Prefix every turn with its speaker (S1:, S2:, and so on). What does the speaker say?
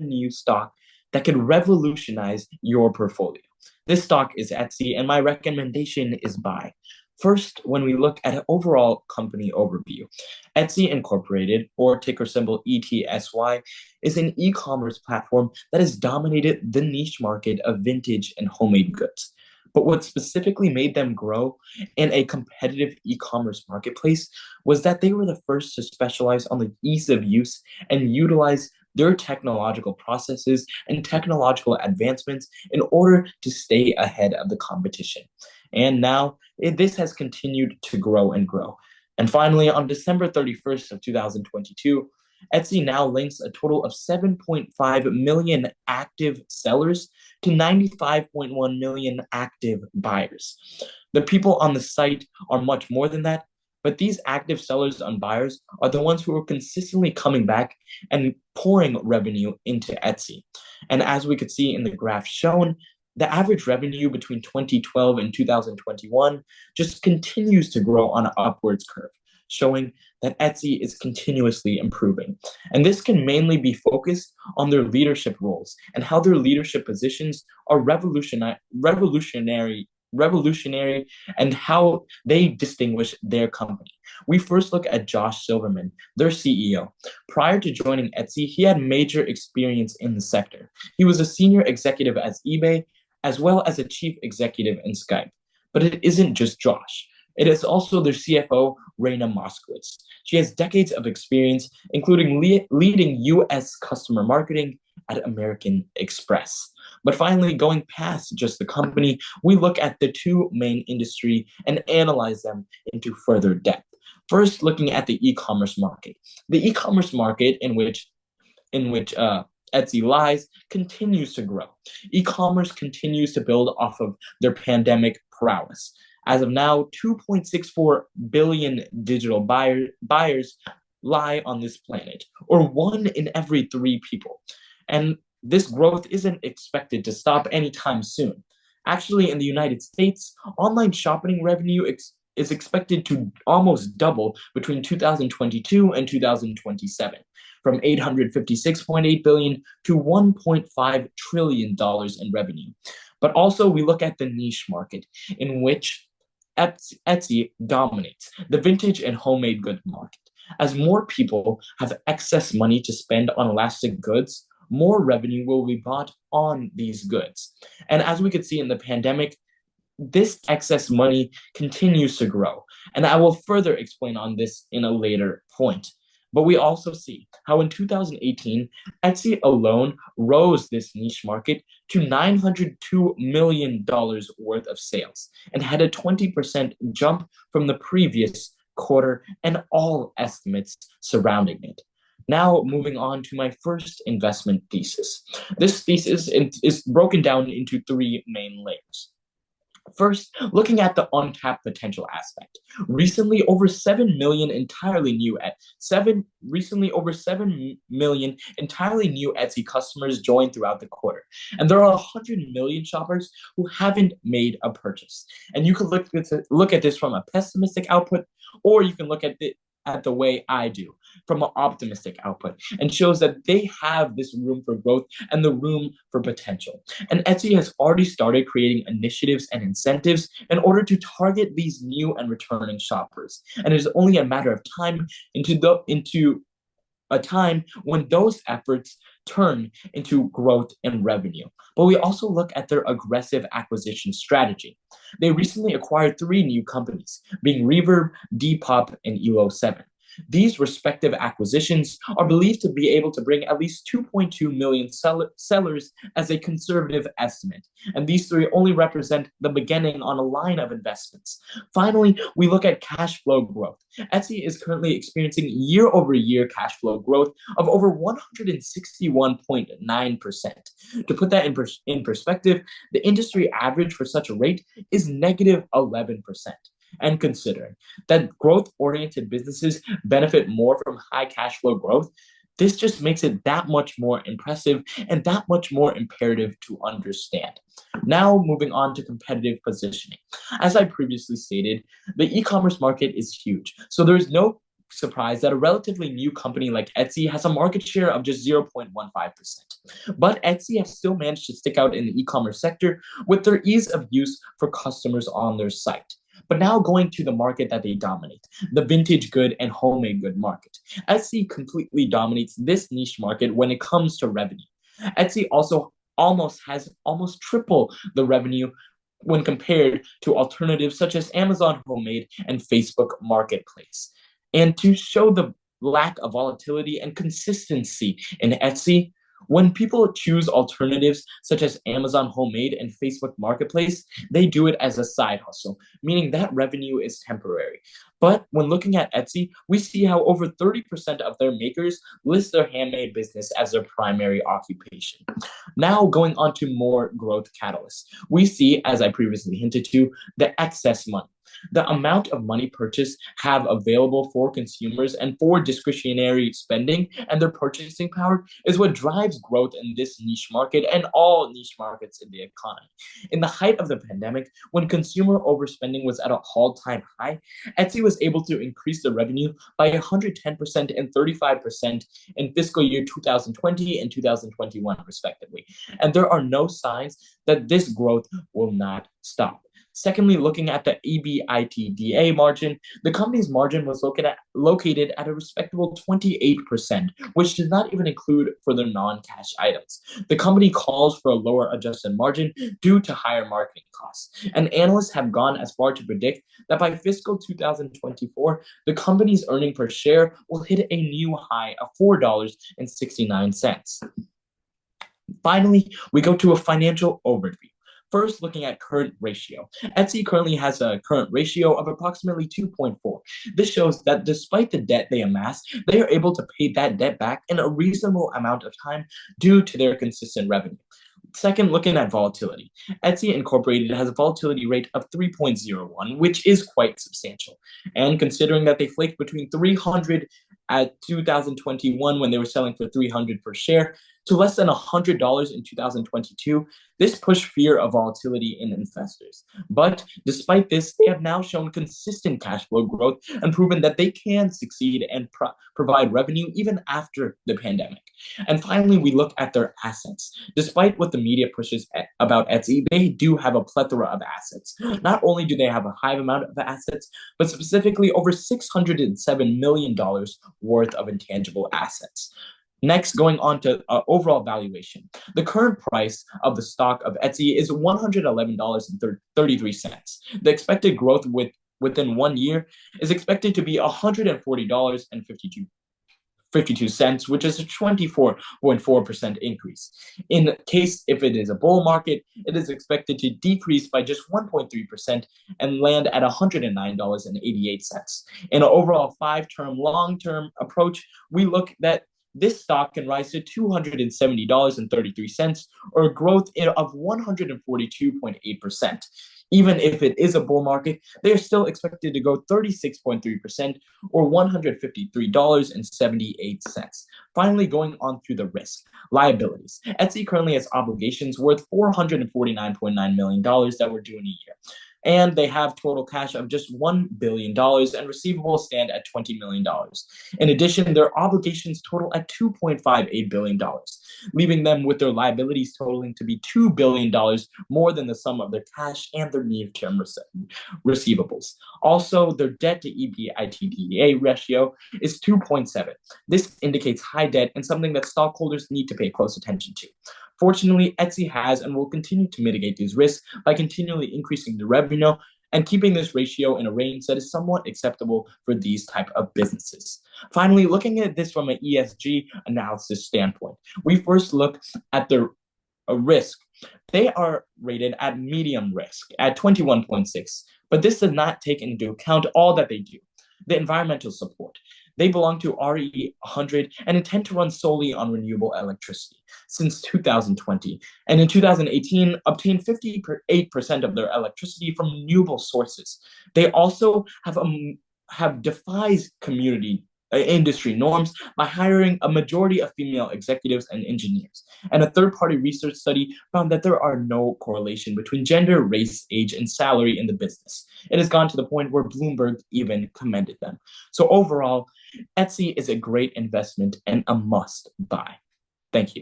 S1: new stock that could revolutionize your portfolio. This stock is Etsy, and my recommendation is buy. First, when we look at an overall company overview, Etsy Incorporated, or ticker symbol ETSY, is an e commerce platform that has dominated the niche market of vintage and homemade goods. But what specifically made them grow in a competitive e commerce marketplace was that they were the first to specialize on the ease of use and utilize their technological processes and technological advancements in order to stay ahead of the competition. And now this has continued to grow and grow. And finally, on December 31st of 2022, Etsy now links a total of 7.5 million active sellers to 95.1 million active buyers. The people on the site are much more than that, but these active sellers and buyers are the ones who are consistently coming back and pouring revenue into Etsy. And as we could see in the graph shown, the average revenue between 2012 and 2021 just continues to grow on an upwards curve, showing that Etsy is continuously improving. And this can mainly be focused on their leadership roles and how their leadership positions are revolutionary and how they distinguish their company. We first look at Josh Silverman, their CEO. Prior to joining Etsy, he had major experience in the sector. He was a senior executive at eBay, as well as a chief executive in Skype. But it isn't just Josh. It is also their CFO, Raina Moskowitz. She has decades of experience, including leading US customer marketing at American Express. But finally, going past just the company, we look at the two main industry and analyze them into further depth. First, looking at the e-commerce market. The e-commerce market in which Etsy lies continues to grow. E-commerce continues to build off of their pandemic prowess. As of now, 2.64 billion digital buyers lie on this planet, or 1 in every 3 people. And this growth isn't expected to stop anytime soon. Actually, in the United States, online shopping revenue is expected to almost double between 2022 and 2027, from 856.8 billion to 1.5 trillion dollars in revenue. But also we look at the niche market in which Etsy dominates, the vintage and homemade good market. As more people have excess money to spend on elastic goods, more revenue will be bought on these goods. And as we could see in the pandemic, this excess money continues to grow. And I will further explain on this in a later point. But we also see how in 2018, Etsy alone rose this niche market to $902 million worth of sales and had a 20% jump from the previous quarter and all estimates surrounding it. Now, moving on to my first investment thesis. This thesis is broken down into 3 main layers. First, looking at the untapped potential aspect. Recently, over 7 million entirely new Etsy customers joined throughout the quarter. And there are 100 million shoppers who haven't made a purchase. And you can look at this from a pessimistic output, or you can look at the way I do, from an optimistic output, and shows that they have this room for growth and the room for potential. And Etsy has already started creating initiatives and incentives in order to target these new and returning shoppers. And it is only a matter of time into a time when those efforts turn into growth and revenue. But we also look at their aggressive acquisition strategy. They recently acquired 3 new companies, being Reverb, Depop, and Elo7. These respective acquisitions are believed to be able to bring at least 2.2 million sellers as a conservative estimate, and these 3 only represent the beginning on a line of investments. Finally, we look at cash flow growth. Etsy is currently experiencing year-over-year cash flow growth of over 161.9%. To put that in perspective, the industry average for such a rate is negative 11%. And considering that growth-oriented businesses benefit more from high cash flow growth, this just makes it that much more impressive and that much more imperative to understand. Now, moving on to competitive positioning. As I previously stated, the e-commerce market is huge, so there is no surprised that a relatively new company like Etsy has a market share of just 0.15%. But Etsy has still managed to stick out in the e-commerce sector with their ease of use for customers on their site. But now going to the market that they dominate, the vintage good and homemade good market. Etsy completely dominates this niche market when it comes to revenue. Etsy also has almost triple the revenue when compared to alternatives such as Amazon Homemade and Facebook Marketplace. And to show the lack of volatility and consistency in Etsy, when people choose alternatives such as Amazon Homemade and Facebook Marketplace, they do it as a side hustle, meaning that revenue is temporary. But when looking at Etsy, we see how over 30% of their makers list their handmade business as their primary occupation. Now, going on to more growth catalysts, we see, as I previously hinted to, the excess money. The amount of money purchased have available for consumers and for discretionary spending and their purchasing power is what drives growth in this niche market and all niche markets in the economy. In the height of the pandemic, when consumer overspending was at an all-time high, Etsy was able to increase the revenue by 110% and 35% in fiscal year 2020 and 2021, respectively. And there are no signs that this growth will not stop. Secondly, looking at the EBITDA margin, the company's margin was located at a respectable 28%, which does not even include further non-cash items. The company calls for a lower adjusted margin due to higher marketing costs. And analysts have gone as far to predict that by fiscal 2024, the company's earning per share will hit a new high of $4.69. Finally, we go to a financial overview. First, looking at current ratio. Etsy currently has a current ratio of approximately 2.4. This shows that despite the debt they amass, they are able to pay that debt back in a reasonable amount of time due to their consistent revenue. Second, looking at volatility. Etsy Incorporated has a volatility rate of 3.01, which is quite substantial. And considering that they flaked between 300 at 2021 when they were selling for 300 per share to less than $100 in 2022, this pushed fear of volatility in investors. But despite this, they have now shown consistent cash flow growth and proven that they can succeed and provide revenue even after the pandemic. And finally, we look at their assets. Despite what the media pushes about Etsy, they do have a plethora of assets. Not only do they have a high amount of assets, but specifically over $607 million worth of intangible assets. Next, going on to overall valuation. The current price of the stock of Etsy is $111.33. The expected growth within 1 year is expected to be $140.52, which is a 24.4% increase. In case if it is a bull market, it is expected to decrease by just 1.3% and land at $109.88. In an overall 5-term, long-term approach, we look that this stock can rise to $270.33, or a growth of 142.8%. Even if it is a bull market, they are still expected to go 36.3%, or $153.78. Finally, going on through the risk. Liabilities. Etsy currently has obligations worth $449.9 million that were due in a year. And they have total cash of just $1 billion and receivables stand at $20 million. In addition, their obligations total at $2.58 billion, leaving them with their liabilities totaling to be $2 billion more than the sum of their cash and their near-term receivables. Also, their debt to EBITDA ratio is 2.7. This indicates high debt and something that stockholders need to pay close attention to. Fortunately, Etsy has and will continue to mitigate these risks by continually increasing the revenue and keeping this ratio in a range that is somewhat acceptable for these type of businesses. Finally, looking at this from an ESG analysis standpoint, we first look at the risk. They are rated at medium risk at 21.6, but this does not take into account all that they do. The environmental support. They belong to RE100 and intend to run solely on renewable electricity since 2020. And in 2018, obtained 58% of their electricity from renewable sources. They also have defied industry norms by hiring a majority of female executives and engineers. And a third-party research study found that there are no correlation between gender, race, age, and salary in the business. It has gone to the point where Bloomberg even commended them. So overall, Etsy is a great investment and a must buy. Thank you.